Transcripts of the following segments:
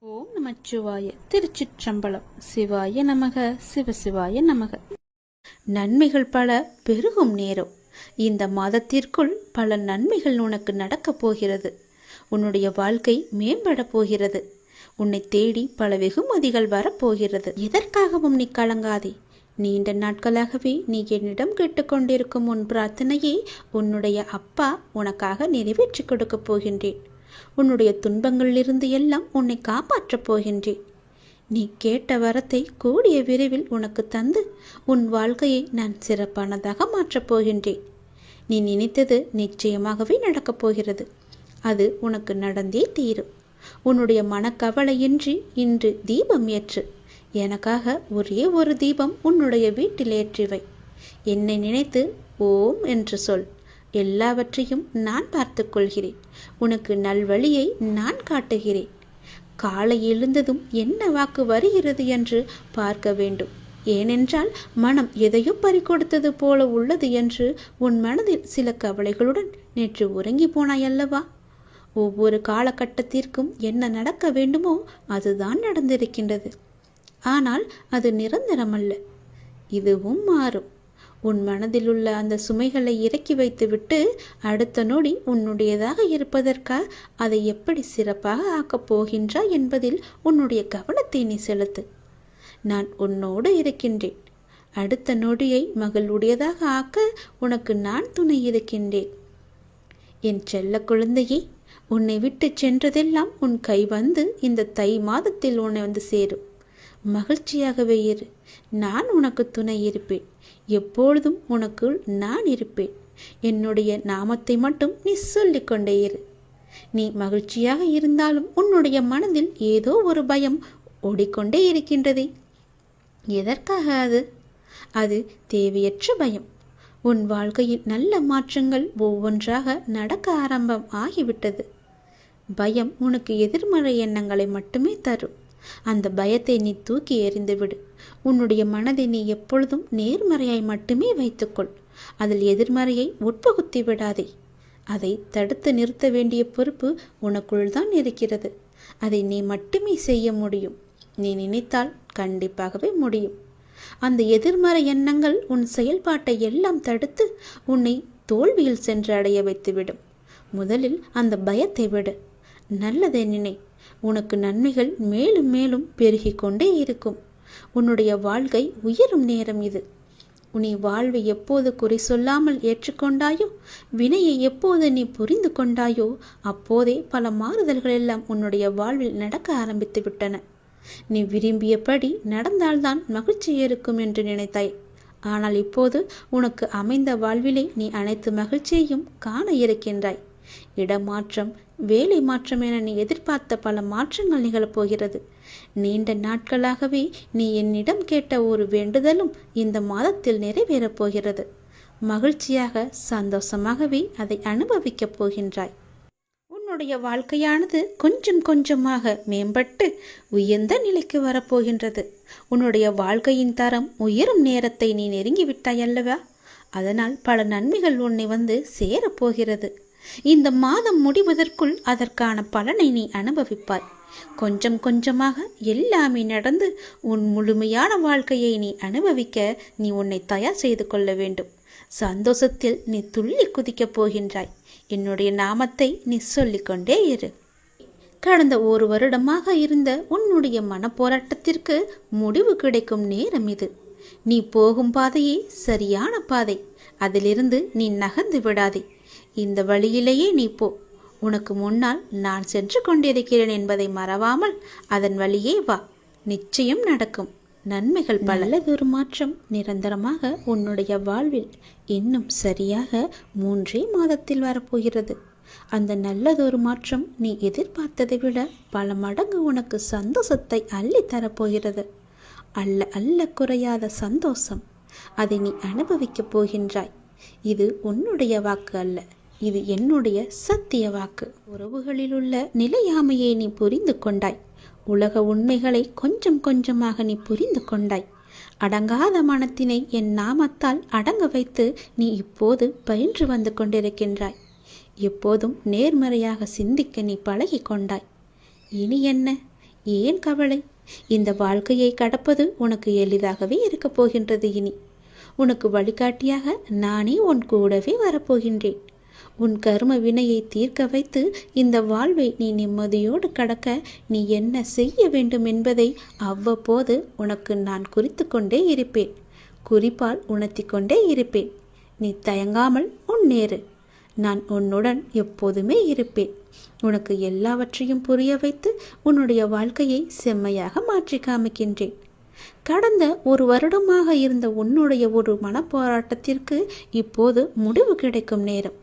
ஓம் நமச்சிவாய. திருச்சிற்றம்பலம். சிவாய நமக. சிவசிவாய நமக. நன்மைகள் பல பெருகும் நேரம். இந்த மாதத்திற்குள் பல நன்மைகள் உனக்கு நடக்கப் போகிறது. உன்னுடைய வாழ்க்கை மேம்பட போகிறது. உன்னை தேடி பல வெகுமதிகள் வரப்போகிறது. எதற்காகவும் நீ கலங்காதே. நீண்ட நாட்களாகவே நீ என்னிடம் கேட்டுக்கொண்டிருக்கும் உன் பிரார்த்தனையை உன்னுடைய அப்பா உனக்காக நிறைவேற்றி கொடுக்கப் போகின்றேன். உன்னுடைய துன்பங்களிலிருந்து எல்லாம் உன்னை காப்பாற்றப் போகின்றேன். நீ கேட்ட வரத்தை கூடிய விரைவில் உனக்கு தந்து உன் வாழ்க்கையை நான் சிறப்பானதாக மாற்றப் போகின்றேன். நீ நினைத்தது நிச்சயமாகவே நடக்கப் போகிறது. அது உனக்கு நடந்தே தீரும். உன்னுடைய மனக்கவலையின்றி இன்று தீபம் ஏற்று. எனக்காக ஒரே ஒரு தீபம் உன்னுடைய வீட்டில் ஏற்றிவை. என்னை நினைத்து ஓம் என்று சொல். எல்லாவற்றையும் நான் பார்த்து கொள்கிறேன். உனக்கு நல்வழியை நான் காட்டுகிறேன். காலை எழுந்ததும் என்ன வாக்கு வருகிறது என்று பார்க்க வேண்டும். ஏனென்றால் மனம் எதையோ பறிகொடுத்தது போல உள்ளது என்று உன் மனதில் சில கவலைகளுடன் நேற்று உறங்கி போனாயல்லவா? ஒவ்வொரு காலகட்டத்திற்கும் என்ன நடக்க வேண்டுமோ அதுதான் நடந்திருக்கின்றது. ஆனால் அது நிரந்தரமல்ல. இதுவும் மாறும். உன் மனதில் உள்ள அந்த சுமைகளை இறக்கி வைத்துவிட்டு அடுத்த நொடி உன்னுடையதாக இருப்பதற்காக அதை எப்படி சிறப்பாக ஆக்கப் போகின்றாய் என்பதில் உன்னுடைய கவனத்தை நீ செலுத்து. நான் உன்னோடு இருக்கின்றேன். அடுத்த நொடியை மகளுடையதாக ஆக்க உனக்கு நான் துணை இருக்கின்றேன். என் செல்ல குழந்தையே, உன்னை விட்டு சென்றதெல்லாம் உன் கை வந்து இந்த தை மாதத்தில் உன்னை வந்து சேரும். மகிழ்ச்சியாகவே இரு. நான் உனக்கு துணை இருப்பேன். எப்பொழுதும் உனக்குள் நான் இருப்பேன். என்னுடைய நாமத்தை மட்டும் நீ சொல்லிக் கொண்டே இரு. நீ மகிழ்ச்சியாக இருந்தாலும் உன்னுடைய மனதில் ஏதோ ஒரு பயம் ஓடிக்கொண்டே இருக்கின்றதே. எதற்காக அது தேவையற்ற பயம். உன் வாழ்க்கையில் நல்ல மாற்றங்கள் ஒவ்வொன்றாக நடக்க ஆரம்பம் ஆகிவிட்டது. பயம் உனக்கு எதிர்மறை எண்ணங்களை மட்டுமே தரும். அந்த பயத்தை நீ தூக்கி எறிந்துவிடு. உன்னுடைய மனதை நீ எப்பொழுதும் நேர்மறையாய் மட்டுமே வைத்துக்கொள். அதில் எதிர்மறையை உட்புகுத்தி விடாதே. அதை தடுத்து நிறுத்த வேண்டிய பொறுப்பு உனக்குள் தான் இருக்கிறது. அதை நீ மட்டுமே செய்ய முடியும். நீ நினைத்தால் கண்டிப்பாகவே முடியும். அந்த எதிர்மறை எண்ணங்கள் உன் செயல்பாட்டை எல்லாம் தடுத்து உன்னை தோல்வியில் சென்று அடைய வைத்துவிடும். முதலில் அந்த பயத்தை விடு. நல்லதை நினை. உனக்கு நன்மைகள் மேலும் மேலும் பெருகி கொண்டே இருக்கும். உன்னுடைய வாழ்க்கை உயரும் நேரம் இது. நீ வாழ்வை எப்போது குறை சொல்லாமல் ஏற்றுக்கொண்டாயோ, வினையை எப்போது நீ புரிந்து கொண்டாயோ, அப்போதே பல மாறுதல்கள் எல்லாம் உன்னுடைய வாழ்வில் நடக்க ஆரம்பித்து விட்டன. நீ விரும்பியபடி நடந்தால்தான் மகிழ்ச்சி இருக்கும் என்று நினைத்தாய். ஆனால் இப்போது உனக்கு அமைந்த வாழ்விலே நீ அனைத்து மகிழ்ச்சியையும் காண இருக்கின்றாய். இடமாற்றம், வேலை மாற்றம் என நீ எதிர்பார்த்த பல மாற்றங்கள் நிகழப்போகிறது. நீண்ட நாட்களாகவே நீ என்னிடம் கேட்ட ஒரு வேண்டுதலும் இந்த மாதத்தில் நிறைவேறப் போகிறது. மகிழ்ச்சியாக சந்தோஷமாகவே அதை அனுபவிக்கப் போகின்றாய். உன்னுடைய வாழ்க்கையானது கொஞ்சம் கொஞ்சமாக மேம்பட்டு உயர்ந்த நிலைக்கு வரப்போகின்றது. உன்னுடைய வாழ்க்கையின் தரம் உயரும் நேரத்தை நீ நெருங்கிவிட்டாய் அல்லவா? அதனால் பல நன்மைகள் உன்னை வந்து சேரப்போகிறது. இந்த மாதம் முடிவதற்குள் அதற்கான பலனை நீ அனுபவிப்பாய். கொஞ்சம் கொஞ்சமாக எல்லாமே நடந்து உன் முழுமையான வாழ்க்கையை நீ அனுபவிக்க நீ உன்னை தயார் செய்து கொள்ள வேண்டும். சந்தோஷத்தில் நீ துள்ளி குதிக்கப் போகின்றாய். என்னுடைய நாமத்தை நீ சொல்லிக்கொண்டே இரு. கடந்த 1 வருடமாக இருந்த உன்னுடைய மனப்போராட்டத்திற்கு முடிவு கிடைக்கும் நேரம் இது. நீ போகும் பாதையே சரியான பாதை. அதிலிருந்து நீ நகர்ந்து விடாதே. இந்த வழியிலேயே நீ போ. உனக்கு முன்னால் நான் சென்று கொண்டிருக்கிறேன் என்பதை மறவாமல் அதன் வழியே வா. நிச்சயம் நடக்கும். நன்மைகள் பல. நல்லதொரு மாற்றம் நிரந்தரமாக உன்னுடைய வாழ்வில் இன்னும் சரியாக 3 மாதத்தில் வரப்போகிறது. அந்த நல்லதொரு மாற்றம் நீ எதிர்பார்த்ததை விட பல மடங்கு உனக்கு சந்தோஷத்தை அள்ளி தரப்போகிறது. அல்ல அல்ல குறையாத சந்தோஷம். அதை நீ அனுபவிக்கப் போகின்றாய். இது உன்னுடைய வாக்கு அல்ல, இது என்னுடைய சத்திய வாக்கு. உறவுகளில் உள்ள நிலையாமையை நீ புரிந்து கொண்டாய். உலக உண்மைகளை கொஞ்சம் கொஞ்சமாக நீ புரிந்து கொண்டாய். அடங்காத மனத்தினை என் நாமத்தால் அடங்க வைத்து நீ இப்போது பயின்று வந்து கொண்டிருக்கின்றாய். எப்போதும் நேர்மறையாக சிந்திக்க நீ பழகி கொண்டாய். இனி என்ன? ஏன் கவலை? இந்த வாழ்க்கையை கடப்பது உனக்கு எளிதாகவே இருக்கப் போகின்றது. இனி உனக்கு வழிகாட்டியாக நானே உன் கூடவே வரப்போகின்றேன். உன் கர்ம வினையை தீர்க்க வைத்து இந்த வாழ்வை நீ நிம்மதியோடு கடக்க நீ என்ன செய்ய வேண்டும் என்பதை அவ்வப்போது உனக்கு நான் குறித்து கொண்டே இருப்பேன். குறிப்பால் உணர்த்தி கொண்டே இருப்பேன். நீ தயங்காமல் முன்னேறு. நான் உன்னுடன் எப்போதுமே இருப்பேன். உனக்கு எல்லாவற்றையும் புரிய வைத்து உன்னுடைய வாழ்க்கையை செம்மையாக மாற்றி காமிக்கின்றேன். கடந்த 1 வருடமாக இருந்த உன்னுடைய ஒரு மனப்போராட்டத்திற்கு இப்போது முடிவு கிடைக்கும் நேரம்.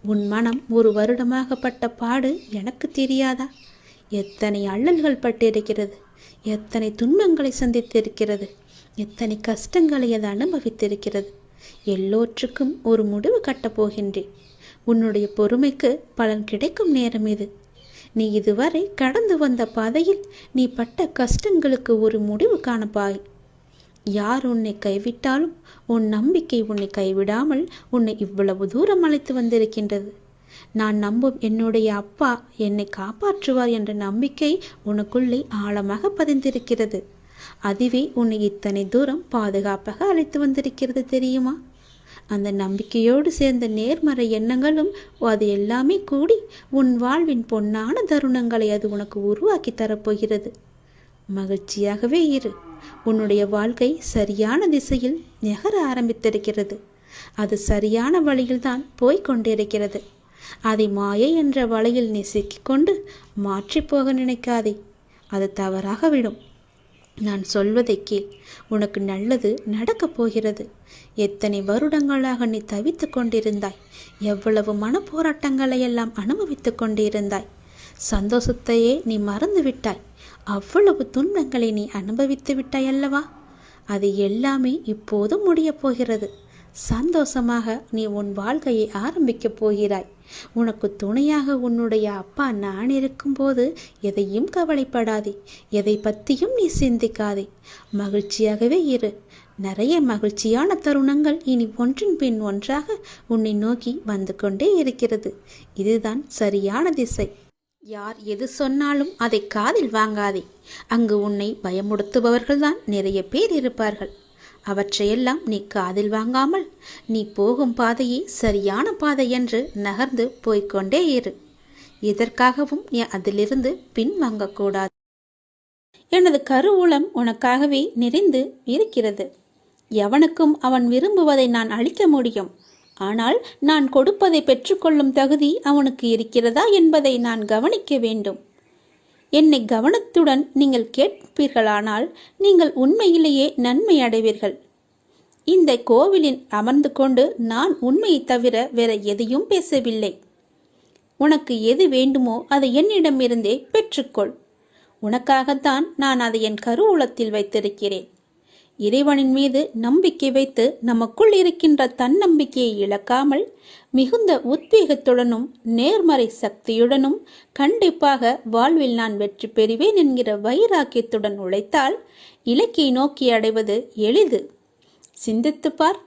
உன் மனம் 1 வருடமாக பட்ட பாடு எனக்கு தெரியாதா? எத்தனை அல்லல்கள் பட்டிருக்கிறது, எத்தனை துன்பங்களை சந்தித்திருக்கிறது, எத்தனை கஷ்டங்களை அது அனுபவித்திருக்கிறது. எல்லோற்றுக்கும் ஒரு முடிவு கட்டப் போகின்றேன். உன்னுடைய பொறுமைக்கு பலன் கிடைக்கும் நேரம் இது. நீ இதுவரை கடந்து வந்த பாதையில் நீ பட்ட கஷ்டங்களுக்கு ஒரு முடிவு காணப்பாய். யார் உன்னை கைவிட்டாலும் உன் நம்பிக்கை உன்னை கைவிடாமல் உன்னை இவ்வளவு தூரம் அழைத்து வந்திருக்கின்றது. நான் நம்பும் என்னுடைய அப்பா என்னை காப்பாற்றுவார் என்ற நம்பிக்கை உனக்குள்ளே ஆழமாக பதிந்திருக்கிறது. அதுவே உன்னை இத்தனை தூரம் பாதுகாப்பாக அழைத்து வந்திருக்கிறது தெரியுமா? அந்த நம்பிக்கையோடு சேர்ந்த நேர்மறை எண்ணங்களும் அது எல்லாமே கூடி உன் வாழ்வின் பொன்னான தருணங்களை அது உனக்கு உருவாக்கி தரப்போகிறது. மகிழ்ச்சியாகவே இரு. உன்னுடைய வாழ்க்கை சரியான திசையில் நகர ஆரம்பித்திருக்கிறது. அது சரியான வழியில்தான் போய்கொண்டிருக்கிறது. அதை மாயை என்ற வலையில் நீ சிக்கிக்கொண்டு மாற்றி போக நினைக்காதே. அது தவறாக விடும். நான் சொல்வதை கேள். உனக்கு நல்லது நடக்கப் போகிறது. எத்தனை வருடங்களாக நீ தவித்து கொண்டிருந்தாய். எவ்வளவு மனப்போராட்டங்களை எல்லாம் அனுபவித்து கொண்டிருந்தாய். சந்தோஷத்தையே நீ மறந்து விட்டாய். அவ்வளவு துன்பங்களை நீ அனுபவித்து விட்டாய் அல்லவா? அது எல்லாமே இப்போது முடியப் போகிறது. சந்தோஷமாக நீ உன் வாழ்க்கையை ஆரம்பிக்கப் போகிறாய். உனக்கு துணையாக உன்னுடைய அப்பா நான் இருக்கும்போது எதையும் கவலைப்படாதே. எதை பற்றியும் நீ சிந்திக்காதே. மகிழ்ச்சியாகவே இரு. நிறைய மகிழ்ச்சியான தருணங்கள் இனி ஒன்றின் பின் ஒன்றாக உன்னை நோக்கி வந்து கொண்டே இருக்கிறது. இதுதான் சரியான திசை. யார் எது சொன்னாலும் அதை காதில் வாங்காதே. அங்கு உன்னை பயமுடுத்துபவர்கள்தான் நிறைய பேர் இருப்பார்கள். அவற்றையெல்லாம் நீ காதில் வாங்காமல் நீ போகும் பாதையே சரியான பாதை என்று நகர்ந்து போய்கொண்டே இரு. இதற்காகவும் நீ அதிலிருந்து பின்வாங்கக்கூடாது. எனது கருவூலம் உனக்காகவே நிறைந்து இருக்கிறது. எவனுக்கும் அவன் விரும்புவதை நான் அளிக்க முடியும். ஆனால் நான் கொடுப்பதை பெற்றுக்கொள்ளும் தகுதி அவனுக்கு இருக்கிறதா என்பதை நான் கவனிக்க வேண்டும். என்னை கவனத்துடன் நீங்கள் கேட்பீர்களானால் நீங்கள் உண்மையிலேயே நன்மை அடைவீர்கள். இந்த கோவிலில் அமர்ந்து கொண்டு நான் உண்மையை தவிர வேற எதையும் பேசவில்லை. உனக்கு எது வேண்டுமோ அதை என்னிடமிருந்தே பெற்றுக்கொள். உனக்காகத்தான் நான் அதை என் கருவூலத்தில் வைத்திருக்கிறேன். இறைவனின் மீது நம்பிக்கை வைத்து நமக்குள் இருக்கின்ற தன்னம்பிக்கையை இழக்காமல் மிகுந்த உத்வேகத்துடனும் நேர்மறை சக்தியுடனும் கண்டிப்பாக வாழ்வில் நான் வெற்றி பெறுவேன் என்கிற வைராக்கியத்துடன் உழைத்தால் இலக்கை நோக்கி அடைவது எளிது. சிந்தித்துப்பார்.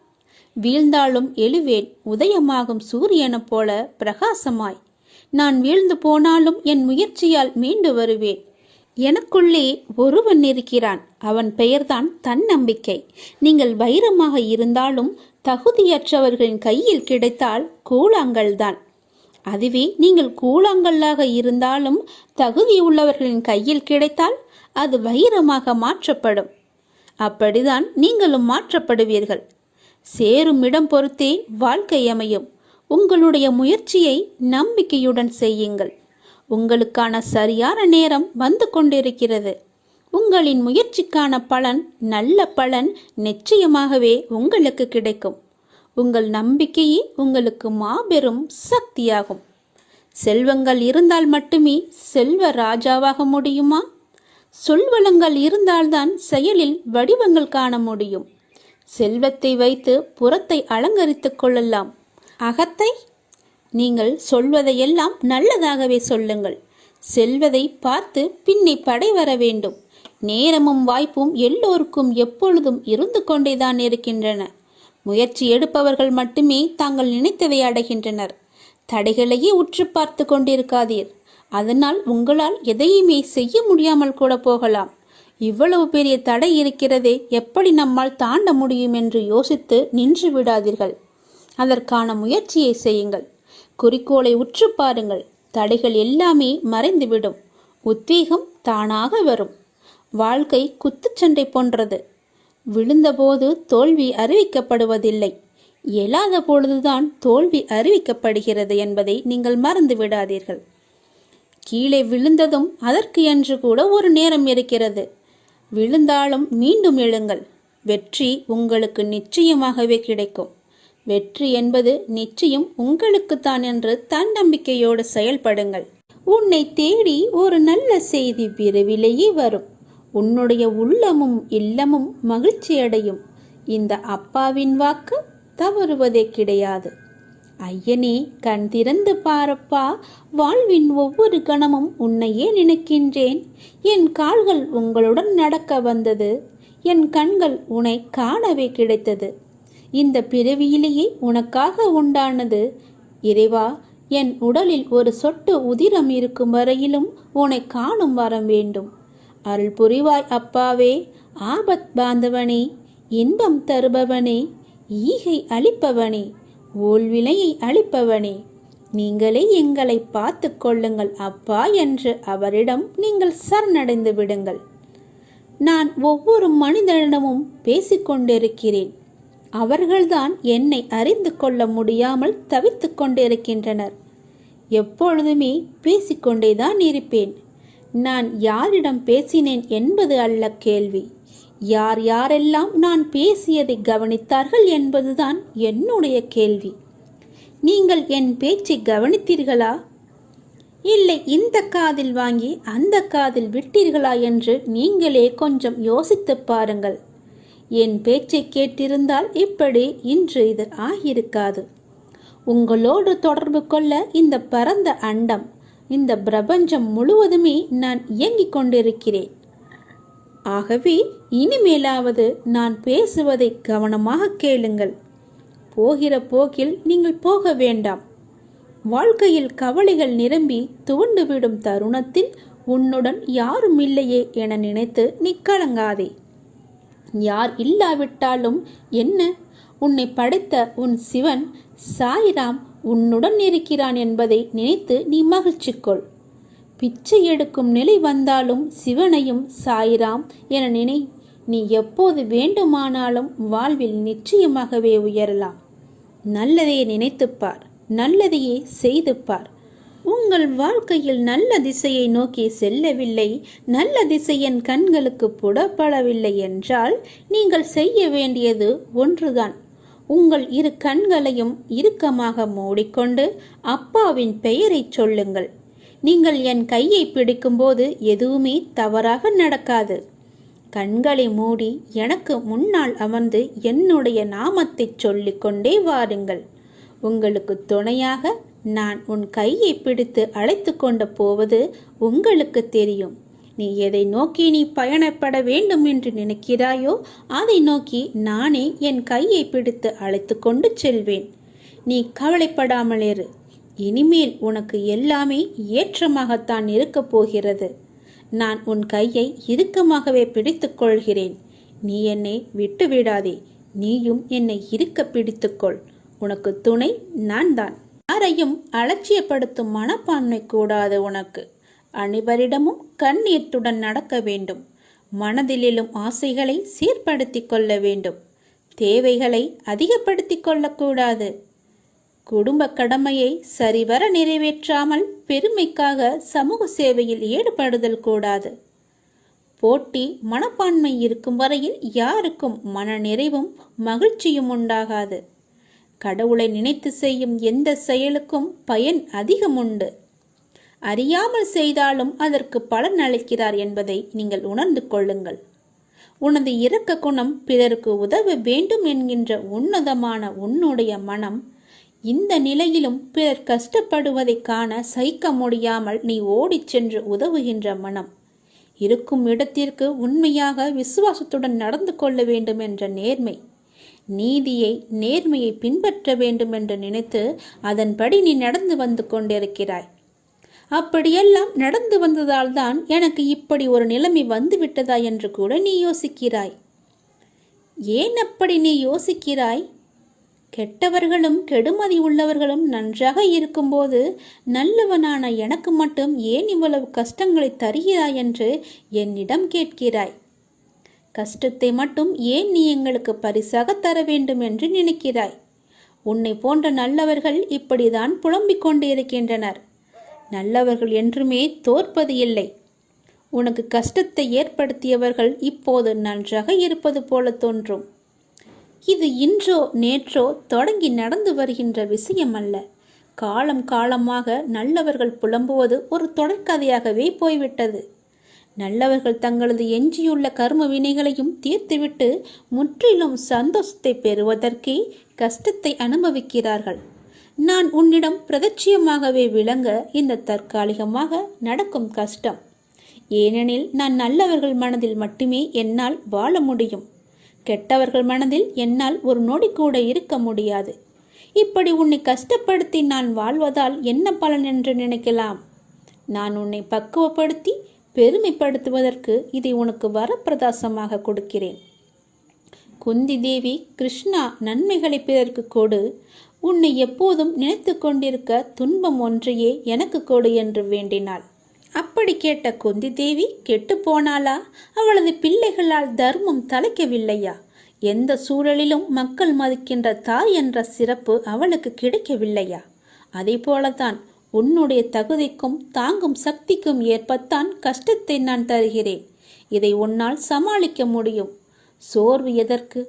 வீழ்ந்தாலும் எழுவேன், உதயமாகும் சூரியனை போல பிரகாசமாய். நான் வீழ்ந்து போனாலும் என் முயற்சியால் மீண்டு வருவேன். எனக்குள்ளே ஒருவன் இருக்கிறான். அவன் பெயர்தான் தன்னம்பிக்கை. நீங்கள் வைரமாக இருந்தாலும் தகுதியற்றவர்களின் கையில் கிடைத்தால் கூழாங்கல்தான். அதுவே நீங்கள் கூழாங்கல்லாக இருந்தாலும் தகுதி உள்ளவர்களின் கையில் கிடைத்தால் அது வைரமாக மாற்றப்படும். அப்படிதான் நீங்களும் மாற்றப்படுவீர்கள். சேரும் இடம் பொறுத்தே வாழ்க்கை அமையும். உங்களுடைய முயற்சியை நம்பிக்கையுடன் செய்யுங்கள். உங்களுக்கான சரியான நேரம் வந்து கொண்டிருக்கிறது. உங்களின் முயற்சிக்கான பலன், நல்ல பலன் நிச்சயமாகவே உங்களுக்கு கிடைக்கும். உங்கள் நம்பிக்கையே உங்களுக்கு மாபெரும் சக்தியாகும். செல்வங்கள் இருந்தால் மட்டுமே செல்வ ராஜாவாக முடியுமா? சொல்வளங்கள் இருந்தால்தான் செயலில் வடிவங்கள் காண முடியும். செல்வத்தை வைத்து புறத்தை அலங்கரித்துக் கொள்ளலாம். அகத்தை நீங்கள் சொல்வதையெல்லாம் நல்லதாகவே சொல்லுங்கள். செல்வதை பார்த்து பின்னே படை வர வேண்டும். நேரமும் வாய்ப்பும் எல்லோருக்கும் எப்பொழுதும் இருந்து கொண்டேதான் இருக்கின்றன. முயற்சி எடுப்பவர்கள் மட்டுமே தாங்கள் நினைத்ததை அடைகின்றனர். தடைகளையே உற்று பார்த்து கொண்டிருக்காதீர். அதனால் உங்களால் எதையுமே செய்ய முடியாமல் கூட போகலாம். இவ்வளவு பெரிய தடை இருக்கிறதே, எப்படி நம்மால் தாண்ட முடியும் என்று யோசித்து நின்று விடாதீர்கள். அதற்கான முயற்சியை செய்யுங்கள். குறிக்கோளை உற்று பாருங்கள். தடைகள் எல்லாமே மறைந்துவிடும். உத்வேகம் தானாக வரும். வாழ்க்கை குத்துச்சண்டை போன்றது. விழுந்தபோது தோல்வி அறிவிக்கப்படுவதில்லை, எழாத பொழுதுதான் தோல்வி அறிவிக்கப்படுகிறது என்பதை நீங்கள் மறந்து விடாதீர்கள். கீழே விழுந்ததும் அதற்கு என்று கூட ஒரு நேரம் இருக்கிறது. விழுந்தாலும் மீண்டும் எழுங்கள். வெற்றி உங்களுக்கு நிச்சயமாகவே கிடைக்கும். வெற்றி என்பது நிச்சயம் உங்களுக்குத்தான் என்று தன்னம்பிக்கையோடு செயல்படுங்கள். உன்னை தேடி ஒரு நல்ல செய்தி விரைவிலேயே வரும். உன்னுடைய உள்ளமும் இல்லமும் மகிழ்ச்சி அடையும். இந்த அப்பாவின் வாக்கு தவறுவதே கிடையாது. ஐயனே, கண் திறந்து பாரப்பா. வாழ்வின் ஒவ்வொரு கணமும் உன்னையே நினைக்கின்றேன். என் கால்கள் உங்களுடன் நடக்க வந்தது. என் கண்கள் உன்னை காணவே கிடைத்தது. இந்த பிறவியிலேயே உனக்காக உண்டானது. இறைவா, என் உடலில் ஒரு சொட்டு உதிரம் இருக்கும் வரையிலும் உன்னை காணும் வரம் வேண்டும். அருள் புரிவாய் அப்பாவே. ஆபத் பாந்தவனே, இன்பம் தருபவனே, ஈகை அளிப்பவனே, ஊழ்வினையை அளிப்பவனே, நீங்களே எங்களை பார்த்து கொள்ளுங்கள் அப்பா என்று அவரிடம் நீங்கள் சரணடைந்து விடுங்கள். நான் ஒவ்வொரு மனிதனிடமும் பேசிக்கொண்டிருக்கிறேன். அவர்கள்தான் என்னை அறிந்து கொள்ள முடியாமல் தவித்து கொண்டிருக்கின்றனர். எப்பொழுதுமே பேசிக்கொண்டேதான் இருப்பேன். நான் யாரிடம் பேசினேன் என்பது அல்ல கேள்வி. யார் யாரெல்லாம் நான் பேசியதை கவனித்தார்கள் என்பதுதான் என்னுடைய கேள்வி. நீங்கள் என் பேச்சை கவனித்தீர்களா? இல்லை இந்த காதில் வாங்கி அந்த காதில் விட்டீர்களா என்று நீங்களே கொஞ்சம் யோசித்து பாருங்கள். என் பேச்சை கேட்டிருந்தால் இப்படி இன்று இது ஆகியிருக்காது. உங்களோடு தொடர்பு கொள்ள இந்த பரந்த அண்டம், இந்த பிரபஞ்சம் முழுவதுமே நான் இயங்கிக் கொண்டிருக்கிறேன். ஆகவே இனிமேலாவது நான் பேசுவதை கவனமாக கேளுங்கள். போகிற போக்கில் நீங்கள் போக வேண்டாம். வாழ்க்கையில் கவலைகள் நிரம்பி துவண்டுவிடும் தருணத்தில் உன்னுடன் யாரும் இல்லையே என நினைத்து நீ கலங்காதே. யார் இல்லாவிட்டாலும் என்ன, உன்னை படைத்த உன் சிவன் சாய்ராம் உன்னுடன் இருக்கிறான் என்பதை நினைத்து நீ மகிழ்ச்சி கொள். பிச்சை எடுக்கும் நிலை வந்தாலும் சிவனையும் சாய்ராம் என நினை. நீ எப்போது வேண்டுமானாலும் வாழ்வில் நிச்சயமாகவே உயரலாம். நல்லதையே நினைத்துப்பார், நல்லதையே செய்து பார். உங்கள் வாழ்க்கையில் நல்ல திசையை நோக்கி செல்லவில்லை, நல்ல திசை என் கண்களுக்கு புலப்படவில்லை என்றால் நீங்கள் செய்ய வேண்டியது ஒன்றுதான். உங்கள் இரு கண்களையும் இறுக்கமாக மூடிக்கொண்டு அப்பாவின் பெயரை சொல்லுங்கள். நீங்கள் என் கையை பிடிக்கும்போது எதுவுமே தவறாக நடக்காது. கண்களை மூடி எனக்கு முன்னால் அமர்ந்து என்னுடைய நாமத்தை சொல்லிக்கொண்டே வாருங்கள். உங்களுக்கு துணையாக நான் உன் கையை பிடித்து அழைத்து கொண்டு போவது உங்களுக்கு தெரியும். நீ எதை நோக்கி நீ பயணப்பட வேண்டும் என்று நினைக்கிறாயோ அதை நோக்கி நானே என் கையை பிடித்து அழைத்து கொண்டு செல்வேன். நீ கவலைப்படாமல் இரு. இனிமேல் உனக்கு எல்லாமே ஏற்றமாகத்தான் இருக்கப் போகிறது. நான் உன் கையை இறுக்கமாகவே பிடித்துக் கொள்கிறேன். நீ என்னை விட்டு விடாதே. நீயும் என்னை இறுக்க பிடித்துக்கொள். உனக்கு துணை நான் தான். யாரையும் அலட்சியப்படுத்தும் மனப்பான்மை கூடாது உனக்கு. அனைவரிடமும் கண்ணீர்த்துடன் நடக்க வேண்டும். மனதில் எழும் ஆசைகளை சீர்படுத்தி கொள்ள வேண்டும். தேவைகளை அதிகப்படுத்தி கொள்ளக்கூடாது. குடும்ப கடமையை சரிவர நிறைவேற்றாமல் பெருமைக்காக சமூக சேவையில் ஈடுபடுதல் கூடாது. போட்டி மனப்பான்மை இருக்கும் வரையில் யாருக்கும் மன நிறைவும் மகிழ்ச்சியும் உண்டாகாது. கடவுளை நினைத்து செய்யும் எந்த செயலுக்கும் பயன் அதிகம் உண்டு. அறியாமல் செய்தாலும் அதற்கு பலன் அளிக்கிறார் என்பதை நீங்கள் உணர்ந்து கொள்ளுங்கள். உனது இரக்க குணம் பிறருக்கு உதவ வேண்டும் என்கின்ற உன்னதமான உன்னுடைய மனம் இந்த நிலையிலும் பிறர் கஷ்டப்படுவதை காண சகிக்க முடியாமல் நீ ஓடிச் சென்று உதவுகின்ற மனம், இருக்கும் இடத்திற்கு உண்மையாக விசுவாசத்துடன் நடந்து கொள்ள வேண்டும் என்ற நேர்மை, நீதியை நேர்மையை பின்பற்ற வேண்டும் என்று நினைத்து அதன்படி நீ நடந்து வந்து கொண்டிருக்கிறாய். அப்படியெல்லாம் நடந்து வந்ததால் தான் எனக்கு இப்படி ஒரு நிலைமை வந்துவிட்டதா என்று கூட நீ யோசிக்கிறாய். ஏன் அப்படி நீ யோசிக்கிறாய்? கெட்டவர்களும் கெடுமதி உள்ளவர்களும் நன்றாக இருக்கும்போது நல்லவனான எனக்கு மட்டும் ஏன் இவ்வளவு கஷ்டங்களை தருகிறாய் என்று என்னிடம் கேட்கிறாய். கஷ்டத்தை மட்டும் ஏன் நீ எங்களுக்கு பரிசாக தர வேண்டும் என்று நினைக்கிறாய்? உன்னை போன்ற நல்லவர்கள் இப்படிதான் புலம்பிக் கொண்டு இருக்கின்றனர். நல்லவர்கள் என்றுமே தோற்பது இல்லை. உனக்கு கஷ்டத்தை ஏற்படுத்தியவர்கள் இப்போது நன்றாக இருப்பது போல தோன்றும். இது இன்றோ நேற்றோ தொடங்கி நடந்து வருகின்ற விஷயம் அல்ல. காலம் காலமாக நல்லவர்கள் புலம்புவது ஒரு தொடர்கதையாகவே போய்விட்டது. நல்லவர்கள் தங்களது எஞ்சியுள்ள கர்ம வினைகளையும் தீர்த்துவிட்டு முற்றிலும் சந்தோஷத்தை பெறுவதற்கே கஷ்டத்தை அனுபவிக்கிறார்கள். நான் உன்னிடம் பிரதட்சியமாகவே விளங்க இந்த தற்காலிகமாக நடக்கும் கஷ்டம். ஏனெனில் நான் நல்லவர்கள் மனதில் மட்டுமே என்னால் வாழ முடியும். கெட்டவர்கள் மனதில் என்னால் ஒரு நொடி கூட இருக்க முடியாது. இப்படி உன்னை கஷ்டப்படுத்தி நான் வாழ்வதால் என்ன பலன் என்று நினைக்கலாம்? நான் உன்னை பக்குவப்படுத்தி பெருமைப்படுத்துவதற்கு இதை உனக்கு வரப்பிரதாசமாக கொடுக்கிறேன். குந்தி தேவி, கிருஷ்ணா நன்மைகளை பிறருக்கு கொடு, உன்னை எப்போதும் நினைத்து கொண்டிருக்க துன்பம் ஒன்றையே எனக்கு கொடு என்று வேண்டினாள். அப்படி கேட்ட குந்தி தேவி கெட்டு போனாளா? அவளது பிள்ளைகளால் தர்மம் தலைக்கவில்லையா? எந்த சூழலிலும் மக்கள் மதிக்கின்ற தாய் என்ற சிறப்பு அவளுக்கு கிடைக்கவில்லையா? அதே போலதான் உன்னுடைய தகுதிக்கும் தாங்கும் சக்திக்கும் ஏற்பத்தான் கஷ்டத்தை நான் தருகிறேன். இதை உன்னால் சமாளிக்க முடியும். சோர்வு எதற்கு?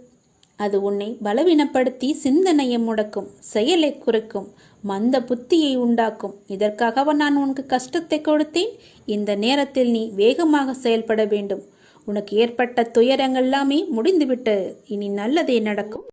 அது உன்னை பலவீனப்படுத்தி சிந்தனையை முடக்கும், செயலை குறைக்கும், மந்த புத்தியை உண்டாக்கும். இதற்காகவா நான் உனக்கு கஷ்டத்தை கொடுத்தேன்? இந்த நேரத்தில் நீ வேகமாக செயல்பட வேண்டும். உனக்கு ஏற்பட்ட துயரங்கள் எல்லாமே முடிந்துவிட்டது. இனி நல்லதே நடக்கும்.